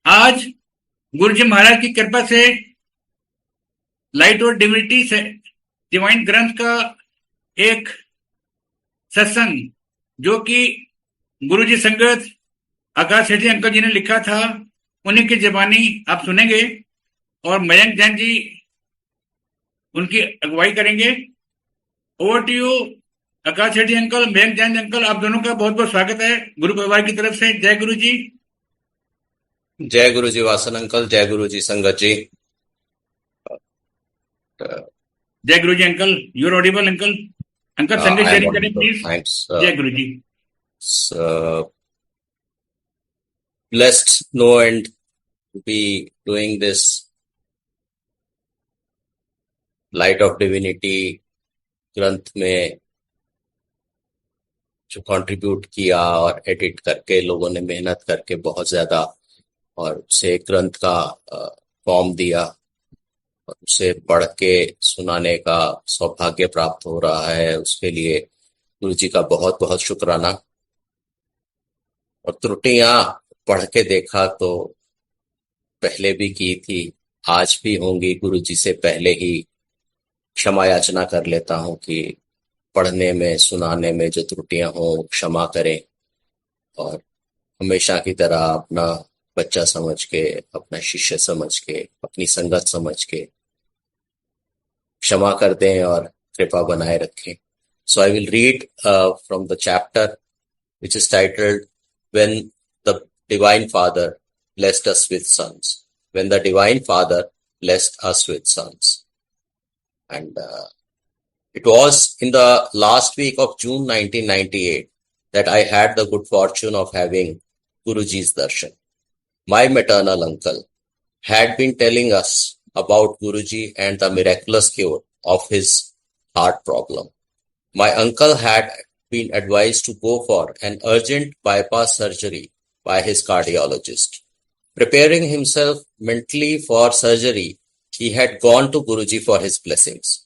आज गुरु जी महाराज की कृपा से लाइट और डिविनिटी से डिवाइन ग्रंथ का एक सत्संग जो कि गुरु जी संगत आकाश सेठी अंकल जी ने लिखा था, उन्हीं की जबानी आप सुनेंगे और मयंक जैन जी उनकी अगुवाई करेंगे। Over to you Akash Sethi uncle, Mayank Jain uncle, आप दोनों का बहुत बहुत स्वागत है गुरु परिवार की तरफ से। जय गुरु जी। जय गुरु जी वासन अंकल, जय गुरु जी संगत जी। जय गुरु जी uncle, you're audible uncle. Uncle संदेश शेयरिंग करें प्लीज। Thanks. जय गुरु जी। Blessed know and to be doing this Light of Divinity ग्रंथ में जो कंट्रीब्यूट किया और एडिट करके लोगों ने मेहनत करके बहुत ज्यादा और उसे ग्रंथ का फॉर्म दिया और उसे पढ़ के सुनाने का सौभाग्य प्राप्त हो रहा है, उसके लिए गुरु जी का बहुत बहुत शुक्राना। और त्रुटियां पढ़ के देखा तो पहले भी की थी, आज भी होंगी। गुरु जी से पहले ही क्षमा याचना कर लेता हूं कि पढ़ने में सुनाने में जो त्रुटियां हों क्षमा करें और हमेशा की तरह अपना बच्चा समझ के, अपना शिष्य समझ के, अपनी संगत समझ के क्षमा कर दें और कृपा बनाए रखें। So I will read from the chapter which is titled When the Divine Father Blessed Us with Sons. When the Divine Father blessed us with sons. And it was in the last week of June 1998 that I had the good fortune of having Guru Ji's darshan. My maternal uncle had been telling us about Guru Ji and the miraculous cure of his heart problem. My uncle had been advised to go for an urgent bypass surgery by his cardiologist. Preparing himself mentally for surgery, he had gone to Guru Ji for his blessings.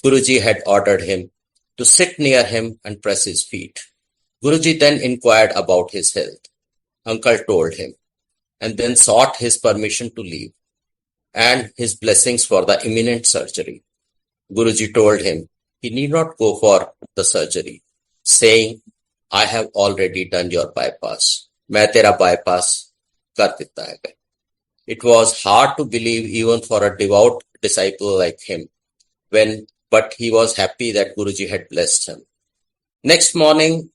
Guru Ji had ordered him to sit near him and press his feet. Guru Ji then inquired about his health. Uncle told him and then sought his permission to leave and his blessings for the imminent surgery. Guru Ji told him he need not go for the surgery, saying, I have already done your bypass. मैं तेरा bypass कर देता है. It was hard to believe even for a devout disciple like him, but he was happy that Guruji had blessed him. Next morning,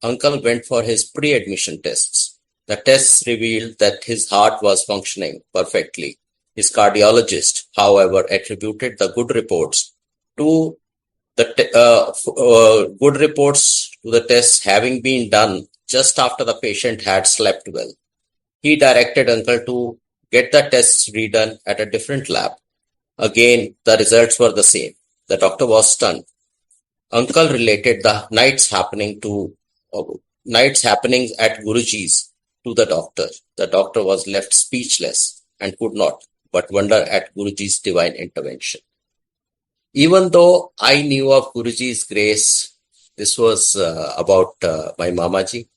Uncle went for his pre-admission tests. The tests revealed that his heart was functioning perfectly. His cardiologist, however, attributed the good reports to the tests having been done just after the patient had slept well. He directed Uncle to get the tests redone at a different lab. Again, the results were the same. The doctor was stunned. Uncle related the nights happenings at Guruji's to the doctor. The doctor was left speechless and could not but wonder at Guruji's divine intervention. Even though I knew of Guruji's grace, this was about my Mamaji,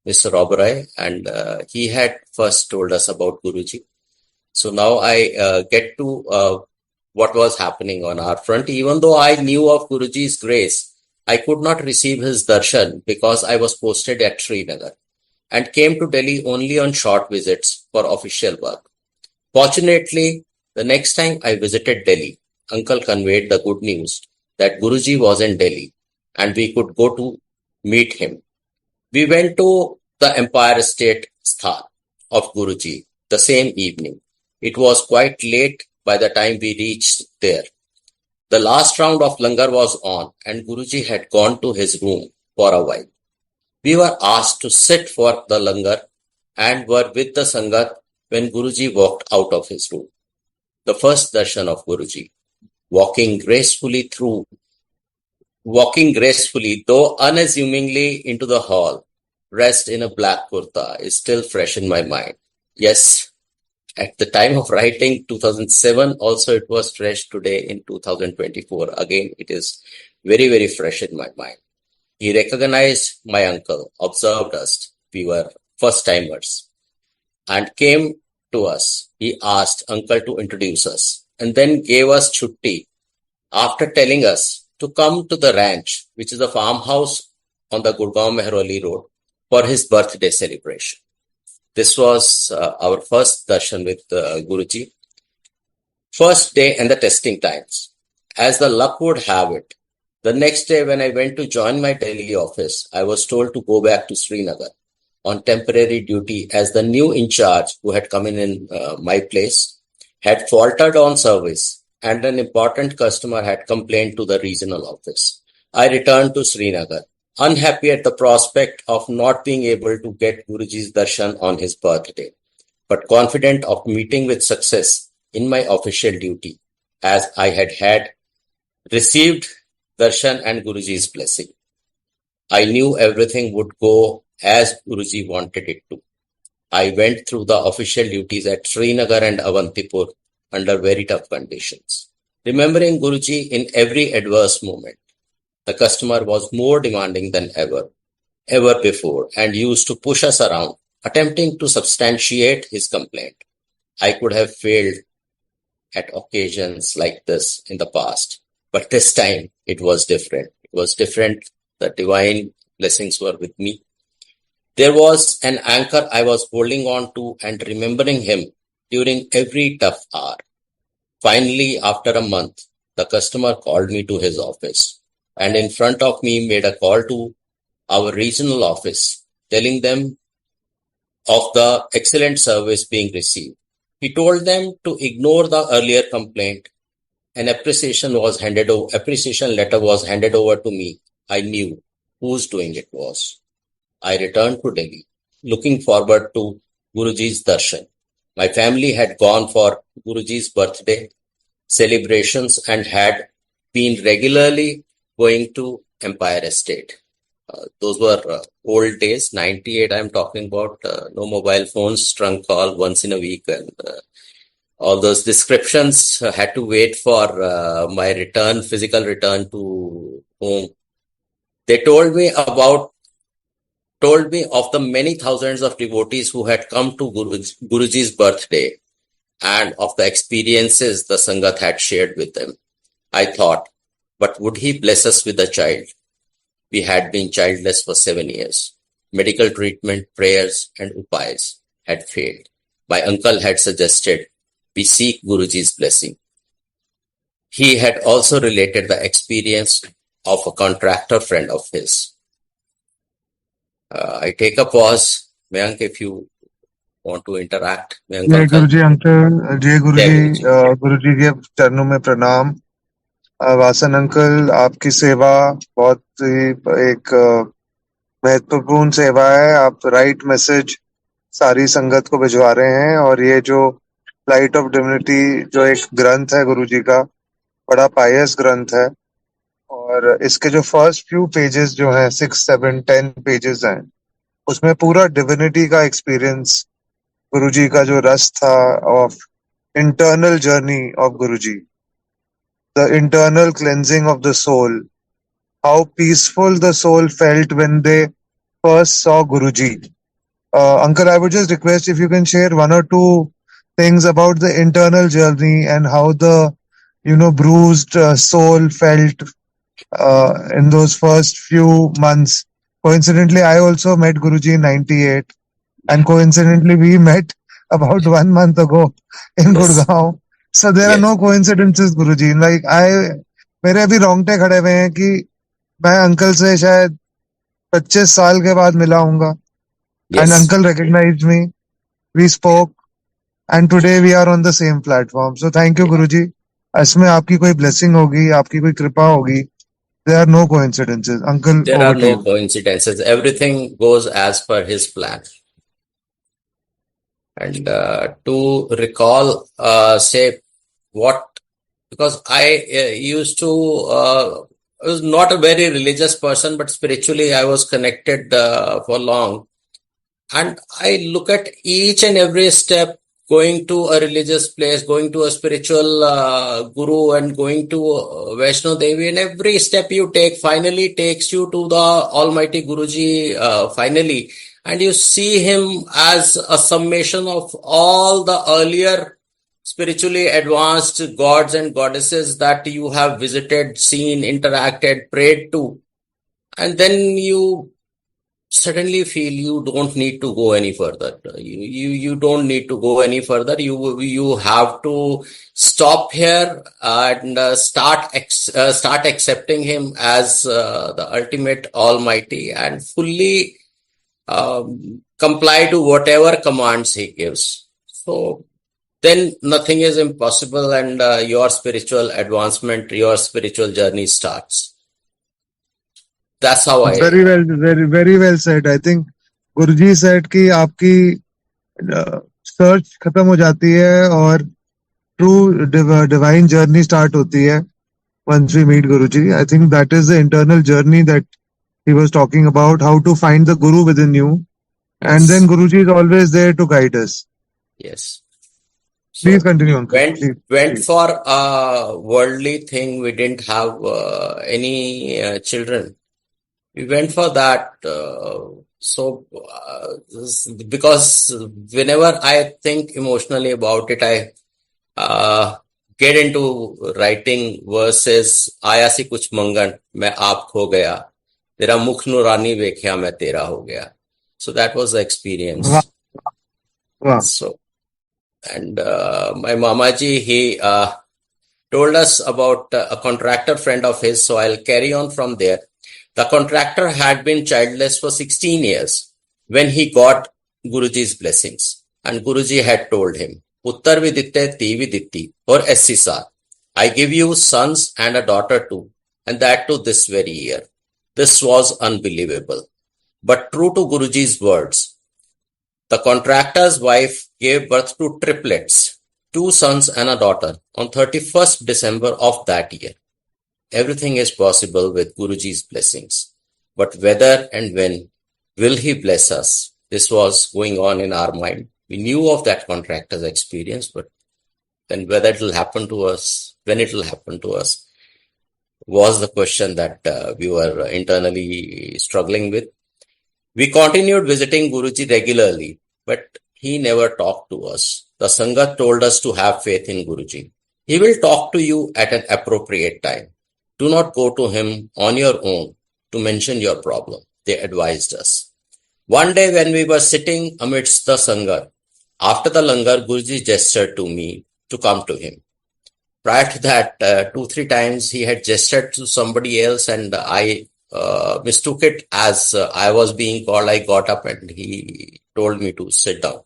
Mr. Oberoi, and he had first told us about Guruji. So now I get to what was happening on our front. Even though I knew of Guruji's grace, I could not receive his darshan because I was posted at Srinagar and came to Delhi only on short visits for official work. Fortunately, the next time I visited Delhi, Uncle conveyed the good news that Guruji was in Delhi and we could go to meet him. We went to the Empire State Sthan of Guruji the same evening. It was quite late by the time we reached there. The last round of langar was on and Guruji had gone to his room for a while. We were asked to sit for the langar and were with the Sangat when Guruji walked out of his room. The first darshan of Guruji, walking gracefully, though unassumingly into the hall, dressed in a black kurta, is still fresh in my mind. Yes, at the time of writing, 2007, also it was fresh. Today in 2024. Again, it is very, very fresh in my mind. He recognized my uncle, observed us. We were first timers and came to us. He asked uncle to introduce us and then gave us chutti after telling us to come to the ranch, which is a farmhouse on the Gurgaon Mehroli road, for his birthday celebration. This was our first darshan with Guruji. First day and the testing times. As the luck would have it, the next day when I went to join my daily office, I was told to go back to Srinagar on temporary duty as the new in charge who had come in my place had faltered on service and an important customer had complained to the regional office. I returned to Srinagar, unhappy at the prospect of not being able to get Guruji's darshan on his birthday, but confident of meeting with success in my official duty, as I had received darshan and Guruji's blessing. I knew everything would go as Guruji wanted it to. I went through the official duties at Srinagar and Avantipur under very tough conditions. Remembering Guruji in every adverse moment, the customer was more demanding than ever before, and used to push us around, attempting to substantiate his complaint. I could have failed at occasions like this in the past, but this time it was different. It was different. The divine blessings were with me. There was an anchor I was holding on to and remembering him during every tough hour. Finally, after a month, the customer called me to his office and in front of me made a call to our regional office, telling them of the excellent service being received. He told them to ignore the earlier complaint. An appreciation letter was handed over to me. I knew whose doing it was. I returned to Delhi, looking forward to Guruji's darshan. My family had gone for Guruji's birthday celebrations and had been regularly going to Empire Estate. Those were old days, 98 I'm talking about, no mobile phones, trunk call once in a week, and all those descriptions had to wait for my physical return to home. They told me of the many thousands of devotees who had come to Guruji's birthday and of the experiences the Sangat had shared with them. I thought, but would he bless us with a child? We had been childless for 7 years. Medical treatment, prayers and upayas had failed. My uncle had suggested we seek Guruji's blessing. He had also related the experience of a contractor friend of his. I take a pause. Mayank, if you want to interact. Mayank, जय uncle. गुरुजी uncle, जय गुरुजी। जय गुरुजी। गुरुजी के चरणों में प्रणाम। Vasan uncle, आपकी सेवा बहुत ही एक महत्वपूर्ण सेवा है। आप राइट मैसेज सारी संगत को भिजवा रहे हैं, और ये जो लाइट ऑफ डिविनिटी जो एक ग्रंथ है गुरुजी का, बड़ा पायस ग्रंथ है, और इसके जो फर्स्ट फ्यू पेजेस जो हैं 6, 7, 10 पेजेस हैं, उसमें पूरा डिविनिटी का एक्सपीरियंस, गुरुजी का जो रस था of internal journey of Guruji, the internal cleansing of the soul, how peaceful the soul felt when they first saw Guruji. Uncle, I would just request if you can share one or two things about the internal journey and how the, bruised soul felt in those first few months. Coincidentally, I also met Guruji in 98, and coincidentally, we met about 1 month ago in Gurgaon. So there are no coincidences, Guruji. Like मेरे अभी रोंगटे खड़े हुए हैं कि मैं uncle से शायद 25 साल के बाद मिला हूँगा. And uncle recognized me. We spoke, and today we are on the same platform. So thank you, Guruji. इसमें आपकी कोई blessing होगी, आपकी कोई कृपा होगी. There are no coincidences. Uncle, there are no coincidences. Everything goes as per his plan. And to recall, because I used to, I was not a very religious person, but spiritually I was connected for long. And I look at each and every step, going to a religious place, going to a spiritual guru, and going to Vaishno Devi, and every step you take finally takes you to the Almighty Guruji finally. and you see him as a summation of all the earlier spiritually advanced gods and goddesses that you have visited, seen, interacted, prayed to, and then you suddenly feel you don't need to go any further. You don't need to go any further. You have to stop here and start accepting him as the ultimate Almighty and fully comply to whatever commands he gives. So then nothing is impossible, and your spiritual advancement, your spiritual journey starts. That's how I. Very well said. I think Guruji said कि आपकी search खत्म हो जाती है और true divine journey start होती है once we meet Guruji. I think that is the internal journey that he was talking about, how to find the Guru within you, and Yes. then Guruji is always there to guide us. Yes. So Please continue, Uncle. went for a worldly thing. We didn't have any children. We went for that. Because whenever I think emotionally about it, I get into writing verses. आया सी कुछ मंगन, मैं आप खो गया. तेरा मुख नूरानी वेख्या, मैं तेरा हो गया. So that was the experience. Wow. So, and my Mamaji, he told us about a contractor friend of his. So I'll carry on from there. The contractor had been childless for 16 years when he got Guruji's blessings. And Guruji had told him, Uttar viditte ti viditti, or Essisa, I give you sons and a daughter too, and that too this very year. This was unbelievable. But true to Guruji's words, the contractor's wife gave birth to triplets, 2 sons and a daughter, on 31st December of that year. Everything is possible with Guruji's blessings. But whether and when will he bless us? This was going on in our mind. We knew of that contractor's experience, but then whether it will happen to us, when it will happen to us, was the question that we were internally struggling with. We continued visiting Guruji regularly, but he never talked to us. The Sangat told us to have faith in Guruji. He will talk to you at an appropriate time. Do not go to him on your own to mention your problem, they advised us. One day when we were sitting amidst the Sangat, after the langar, Guruji gestured to me to come to him. Prior to that, 2-3 times he had gestured to somebody else, and I mistook it as I was being called. I got up and he told me to sit down.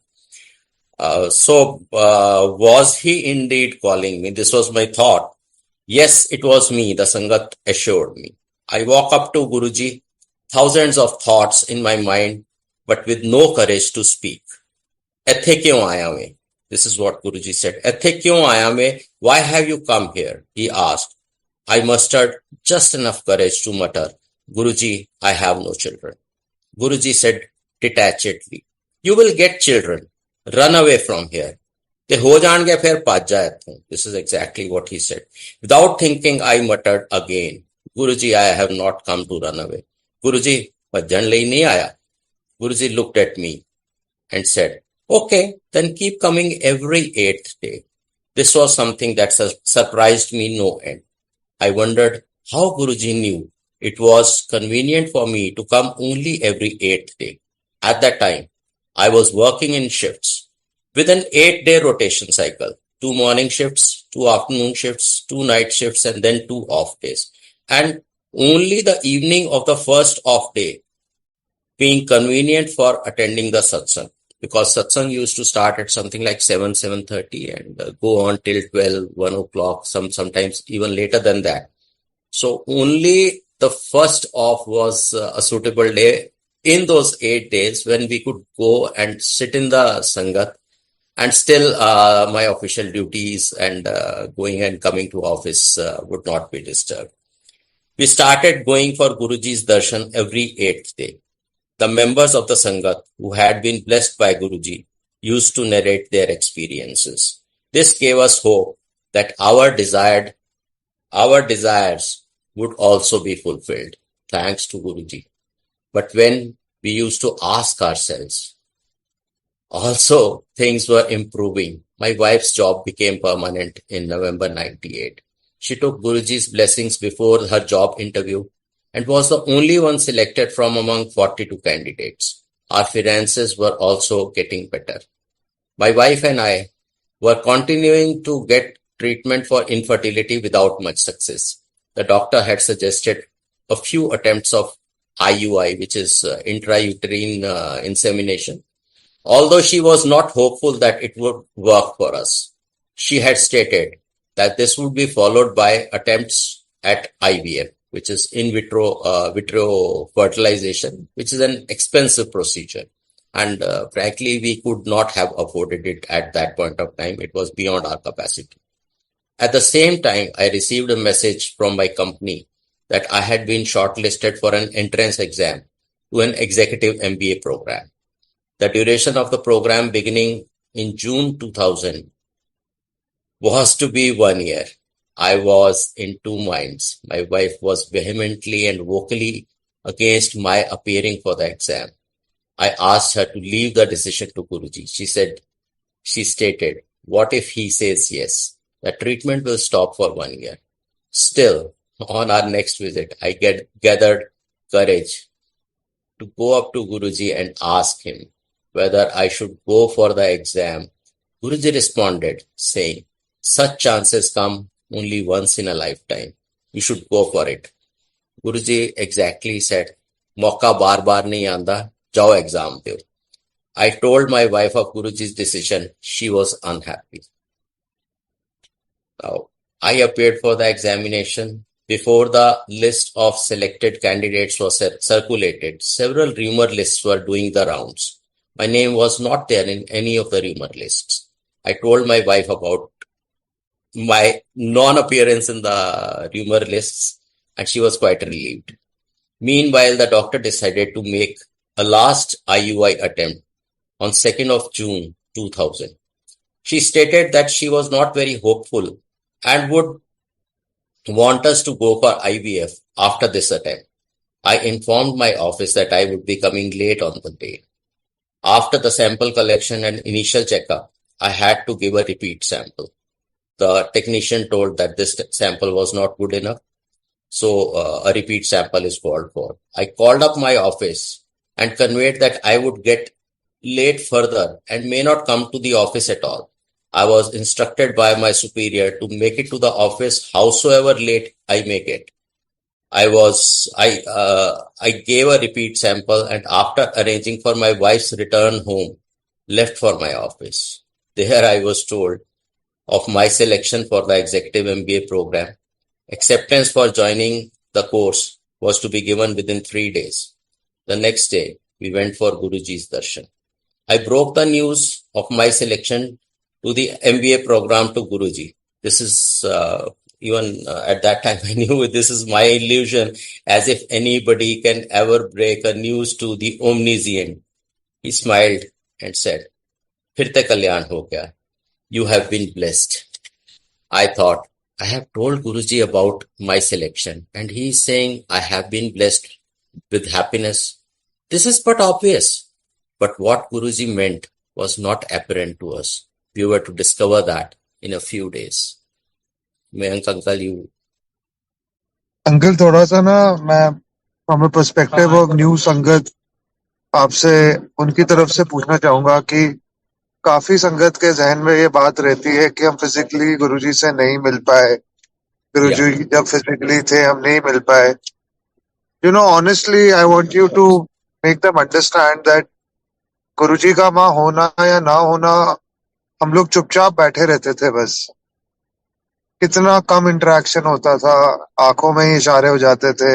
Was he indeed calling me? This was my thought. Yes, it was me, the Sangat assured me. I walk up to Guruji, thousands of thoughts in my mind, but with no courage to speak. Ethe kyun aaya mein? This is what Guruji said. Ethe kyun aaya mein? Why have you come here? He asked. I mustered just enough courage to mutter, Guruji, I have no children. Guruji said detachedly, you will get children. Run away from here. They ho jaange phir bhaj jaye tu. This is exactly what he said. Without thinking, I muttered again, Guruji, I have not come to run away. Guruji, bhajan lai nahi aaya. Guruji looked at me and said, okay, then keep coming every 8th day. This was something that surprised me no end. I wondered how Guruji knew it was convenient for me to come only every 8th day. At that time, I was working in shifts with an 8-day rotation cycle, 2 morning shifts, 2 afternoon shifts, 2 night shifts, and then 2 off days. And only the evening of the first off day being convenient for attending the satsang, because satsang used to start at something like 7:30 and go on till 12, 1 o'clock, sometimes even later than that. So only the first off was a suitable day in those 8 days when we could go and sit in the Sangat, and still my official duties and going and coming to office would not be disturbed. We started going for Guruji's darshan every 8th day. The members of the Sangat who had been blessed by Guruji used to narrate their experiences. This gave us hope that our desires would also be fulfilled, thanks to Guruji. But when we used to ask ourselves. Also, things were improving. My wife's job became permanent in November 98. She took Guruji's blessings before her job interview and was the only one selected from among 42 candidates. Our finances were also getting better. My wife and I were continuing to get treatment for infertility without much success. The doctor had suggested a few attempts of IUI, which is intrauterine insemination. Although she was not hopeful that it would work for us, she had stated that this would be followed by attempts at IVF, which is in vitro fertilization, which is an expensive procedure. And frankly, we could not have afforded it at that point of time. It was beyond our capacity. At the same time, I received a message from my company that I had been shortlisted for an entrance exam to an executive MBA program. The duration of the program beginning in June 2000 was to be 1 year. I was in two minds. My wife was vehemently and vocally against my appearing for the exam. I asked her to leave the decision to Guruji. She stated, what if he says yes? The treatment will stop for 1 year. Still, on our next visit, I gathered courage to go up to Guruji and ask him whether I should go for the exam. Guruji responded, saying, such chances come only once in a lifetime. You should go for it. Guruji exactly said, Mauka bar bar nahi aanda, jao exam do. I told my wife of Guruji's decision. She was unhappy. Now, I appeared for the examination. Before the list of selected candidates was circulated, several rumor lists were doing the rounds. My name was not there in any of the rumor lists. I told my wife about my non-appearance in the rumor lists, and she was quite relieved. Meanwhile, the doctor decided to make a last IUI attempt on 2nd of June 2000. She stated that she was not very hopeful and would want us to go for IVF after this attempt. I informed my office that I would be coming late on the day. After the sample collection and initial checkup, I had to give a repeat sample. The technician told that this sample was not good enough, so a repeat sample is called for. I called up my office and conveyed that I would get late further and may not come to the office at all. I was instructed by my superior to make it to the office howsoever late I may get. I gave a repeat sample, and after arranging for my wife's return home, left for my office. There I was told of my selection for the executive MBA program. Acceptance for joining the course was to be given within 3 days. The next day, we went for Guruji's darshan. I broke the news of my selection to the MBA program to Guruji. This is even at that time I knew this is my illusion, as if anybody can ever break a news to the omniscient. He smiled and said, "Phir te kalyan ho gaya. You have been blessed." I thought, I have told Guruji about my selection and he is saying I have been blessed with happiness. This is but obvious. But what Guruji meant was not apparent to us. We were to discover that in a few days. Mayank uncle, you. Uncle थोड़ा सा ना मैं from a perspective of new संगत आपसे उनकी तरफ से पूछना चाहूंगा कि काफी संगत के जहन में ये बात रहती है कि हम फिजिकली गुरुजी से नहीं मिल पाए, गुरुजी जब फिजिकली थे हम नहीं मिल पाए. You know, honestly I want you to make them understand that गुरुजी का वहां होना या ना होना, हम लोग चुपचाप बैठे रहते थे. बस कितना कम इंटरेक्शन होता था, आंखों में ही इशारे हो जाते थे,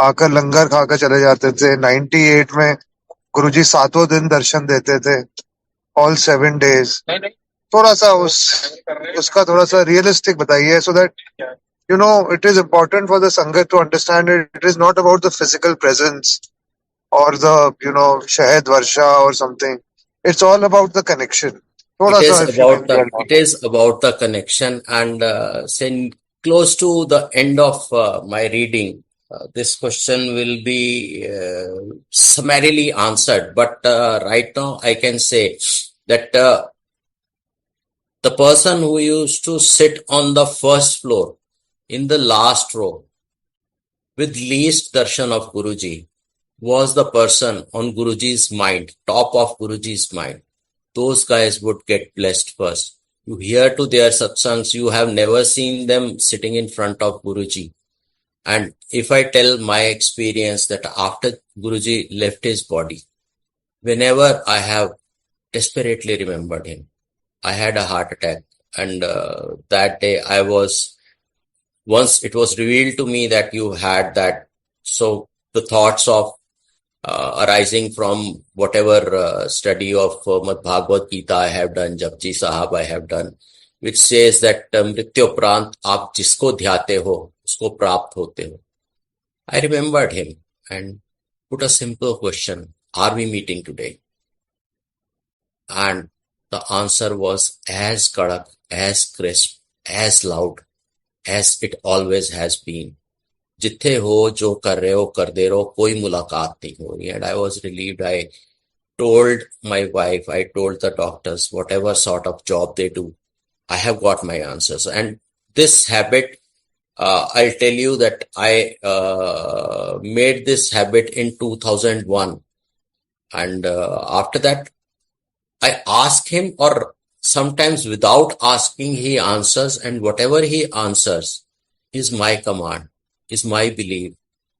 आकर लंगर खाकर चले जाते थे. 98 में गुरुजी 7वें दिन दर्शन देते थे, ऑल 7 days. थोड़ा सा उसका थोड़ा सा रियलिस्टिक बताइए, so that you know it is important for the sangat to understand it is not about the physical presence or the shahid varsha or something. It's all about the connection. It is about the connection, and close to the end of my reading, This question will be summarily answered, but right now I can say that the person who used to sit on the first floor in the last row with least darshan of Guruji was the person on Guruji's mind, top of Guruji's mind. Those guys would get blessed first. You hear to their satsangs, you have never seen them sitting in front of Guruji. And if I tell my experience that after Guruji left his body, whenever I have desperately remembered him, I had a heart attack. And that day once it was revealed to me that you had that. So the thoughts of arising from whatever study of Bhagavad Gita I have done, Japji Sahab I have done, which says that मृत्योपरांत आप जिसको ध्याते हो उसको प्राप्त होते हो. I remembered him and put a simple question, are we meeting today? And the answer was as kadak, as crisp, as loud as it always has been. जिथे हो जो कर रहे हो कर दे रहो, कोई मुलाकात नहीं हो रही. And I was relieved. I told my wife, I told the doctors, whatever sort of job they do, I have got my answers. And this habit, I'll tell you that I made this habit in 2001. And after that, I ask him, or sometimes without asking, he answers. And whatever he answers is my command, is my belief,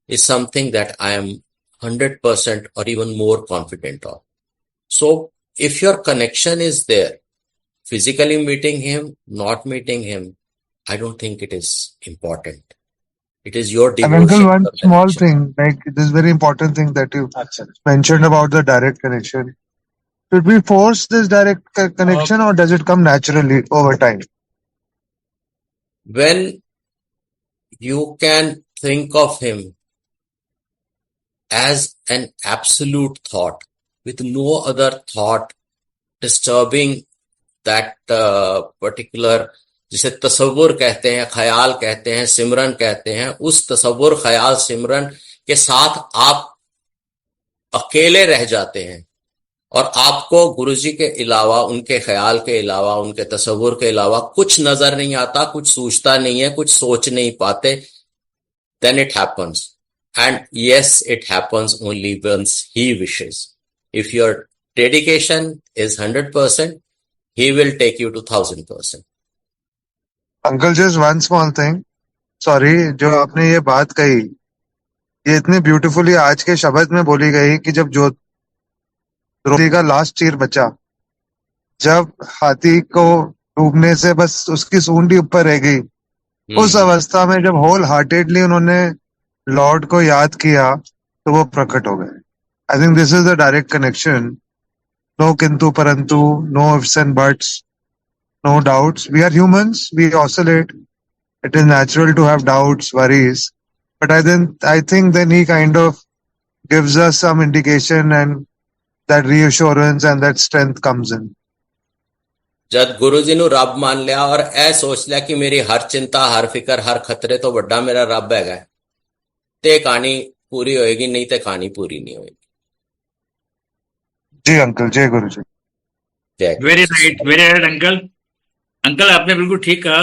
is something that I am 100% or even more confident of. So if your connection is there, physically meeting him, not meeting him, I don't think it is important. It is your And devotion. Uncle, one your small connection. thing, like this very important thing that you mentioned about the direct connection. Should we force this direct connection or does it come naturally over time? When you can think of him as an absolute thought, with no other thought disturbing that particular, जिसे तसव्वुर कहते हैं, ख्याल कहते हैं, सिमरन कहते हैं, उस तसव्वुर, ख्याल, सिमरन के साथ आप अकेले रह जाते हैं और आपको गुरुजी के अलावा, उनके ख्याल के अलावा, उनके तसव्वुर के अलावा कुछ नजर नहीं आता, कुछ सूझता नहीं है, कुछ सोच नहीं पाते, then it happens. And yes, it happens only once he wishes. If your dedication is 100%, he will take you to 1000%. Uncle, just one small thing. Sorry, जो आपने ये बात कही, ये इतनी ब्यूटीफुली आज के शब्द में बोली गई कि जब जो द्रौपदी का लास्ट चीर बचा, जब हाथी को डूबने से बस उसकी सूंडी ऊपर रह गई, उस अवस्था में जब होल हार्टेडली उन्होंने लॉर्ड को याद किया तो वो प्रकट हो गए. I think this is the direct connection. No किंतु परंतु, no ifs and buts, no doubts. We are humans, we oscillate. It is natural to have doubts, worries. But I think then he kind of gives us some indication and that reassurance and that strength comes in. जद गुरुजी ਨੂੰ ਰੱਬ ਮੰਨ ਲਿਆ ਔਰ ਇਹ ਸੋਚ ਲਿਆ ਕਿ ਮੇਰੀ ਹਰ ਚਿੰਤਾ, ਹਰ ਫਿਕਰ, ਹਰ ਖਤਰੇ ਤੋਂ ਵੱਡਾ ਮੇਰਾ ਰੱਬ ਹੈਗਾ, ਤੇ ਕਹਾਣੀ ਪੂਰੀ ਹੋਏਗੀ, ਨਹੀਂ ਤੇ ਕਹਾਣੀ ਪੂਰੀ ਨਹੀਂ ਹੋਏਗੀ. जी अंकल, जय गुरु जी. Very right uncle. अंकल आपने बिल्कुल ठीक कहा.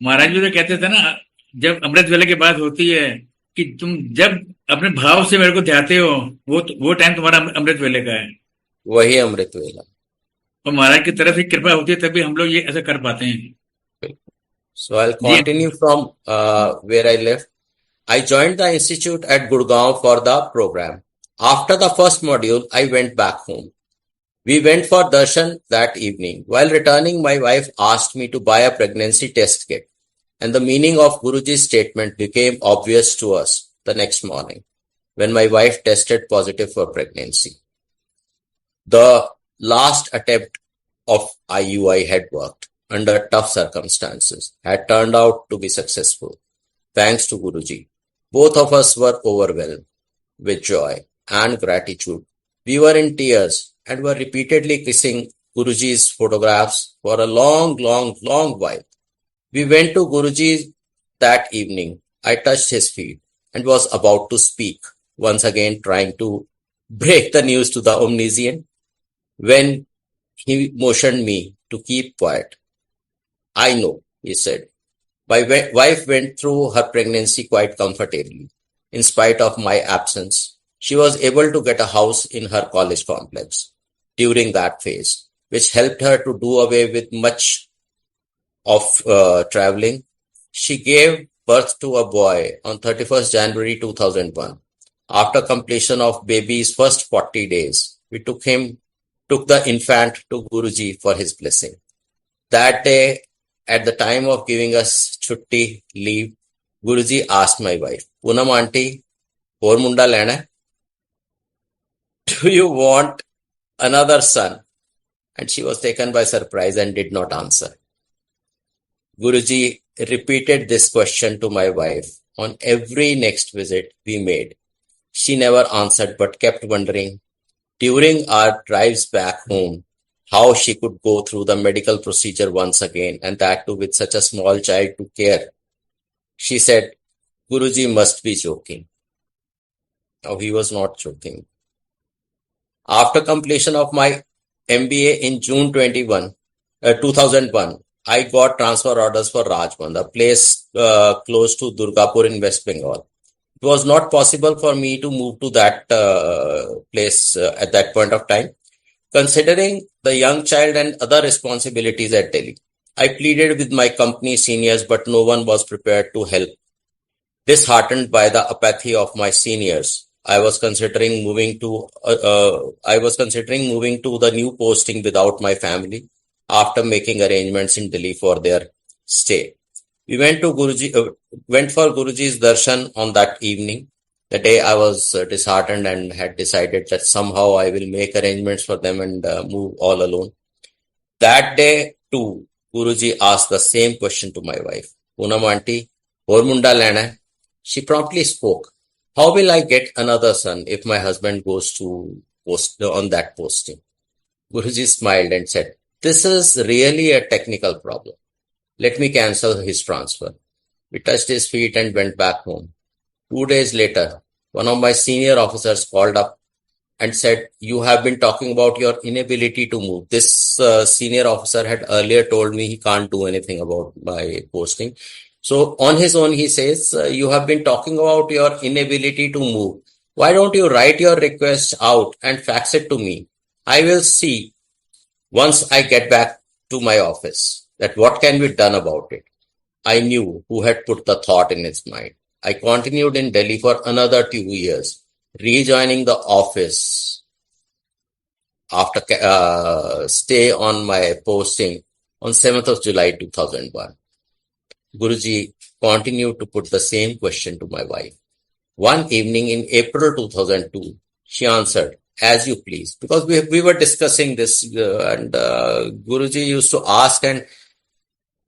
महाराज भी तो कहते थे ना, जब अमृत वेले की बात होती है कि तुम जब अपने भाव से मेरे को ध्याते हो, वो टाइम तुम्हारा अमृत वेले का है. वही अमृत वेला. और महाराज की तरफ से कृपा होती है तभी हम लोग ये ऐसा कर पाते हैं. So I'll continue from where I left. I joined the institute at Gurgaon for the program. After the first module, I went back home. We went for darshan that evening. While returning, my wife asked me to buy a pregnancy test kit, and the meaning of Guruji's statement became obvious to us the next morning when my wife tested positive for pregnancy. The last attempt of IUI had worked under tough circumstances, had turned out to be successful. Thanks to Guruji, both of us were overwhelmed with joy and gratitude. We were in tears and were repeatedly kissing Guruji's photographs for a long while. We went to Guruji that evening. I touched his feet. and was about to speak, once again trying to break the news to the omniscient, when he motioned me to keep quiet. I know, he said. My wife went through her pregnancy quite comfortably. In spite of my absence, she was able to get a house in her college complex during that phase, which helped her to do away with much of traveling. She gave birth to a boy on 31st January 2001. After completion of baby's first 40 days, we took the infant to Guruji for his blessing. That day, at the time of giving us chutti leave, Guruji asked my wife, Poonam auntie, aur munda lena hai? Do you want another son? And she was taken by surprise and did not answer. Guruji repeated this question to my wife on every next visit we made. She never answered but kept wondering during our drives back home how she could go through the medical procedure once again, and that too with such a small child to care. She said, Guruji must be joking. Oh, he was not joking. After completion of my MBA in June 2001, I got transfer orders for Rajband, a place close to Durgapur in West Bengal. It was not possible for me to move to that place at that point of time, considering the young child and other responsibilities at Delhi. I pleaded with my company seniors, but no one was prepared to help. Disheartened by the apathy of my seniors, I was considering moving to the new posting without my family after making arrangements in Delhi for their stay. We went for Guruji's darshan on that evening. The day I was disheartened and had decided that somehow I will make arrangements for them and move all alone. That day too, Guruji asked the same question to my wife. Poonam auntie, aur munda lena hai? She promptly spoke. How will I get another son if my husband goes to post on that posting? Guruji smiled and said, this is really a technical problem. Let me cancel his transfer. We touched his feet and went back home. 2 days later, one of my senior officers called up and said, you have been talking about your inability to move. This senior officer had earlier told me he can't do anything about my posting. So on his own, he says, you have been talking about your inability to move. Why don't you write your request out and fax it to me? I will see once I get back to my office that what can be done about it. I knew who had put the thought in his mind. I continued in Delhi for another 2 years, rejoining the office after stay on my posting on 7th of July 2001. Guruji continued to put the same question to my wife. One evening in April 2002, she answered, as you please, because we were discussing this and Guruji used to ask and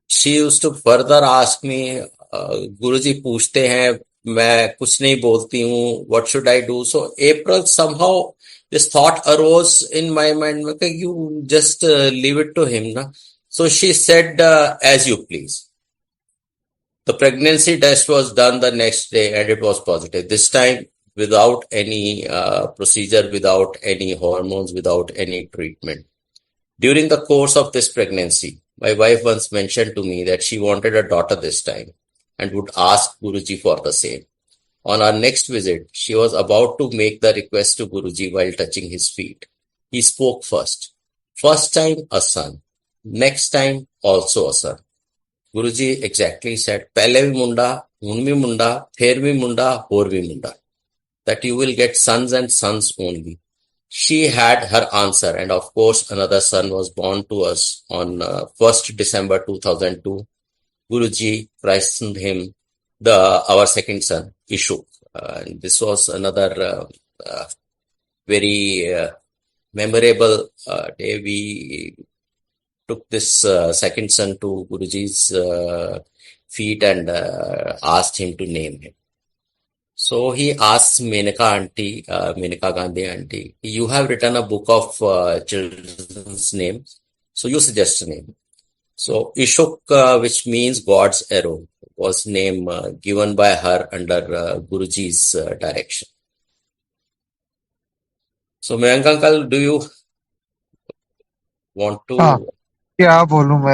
she used to further ask me, Guruji पूछते हैं, मैं कुछ नहीं बोलती हूँ, what should I do? So April, somehow this thought arose in my mind, you just leave it to him. Na? So she said, as you please. The pregnancy test was done the next day and it was positive. This time without any procedure, without any hormones, without any treatment. During the course of this pregnancy, my wife once mentioned to me that she wanted a daughter this time and would ask Guruji for the same. On our next visit, she was about to make the request to Guruji while touching his feet. He spoke first. First time, a son. Next time, also a son. Guruji exactly said, Pehle bhi munda, hun bhi munda, phir bhi munda, aur bhi munda. That you will get sons and sons only. She had her answer, and of course another son was born to us on 1st December 2002. Guruji christened him our second son, Ishuk. And this was another very memorable day. We took this second son to Guruji's feet and asked him to name him. So he asks Menaka Gandhi auntie, you have written a book of children's names, so you suggest a name. So Ishuk, which means God's arrow, was name given by her under Guruji's direction. So Mayank uncle, do you want to हाँ, क्या बोलूं मैं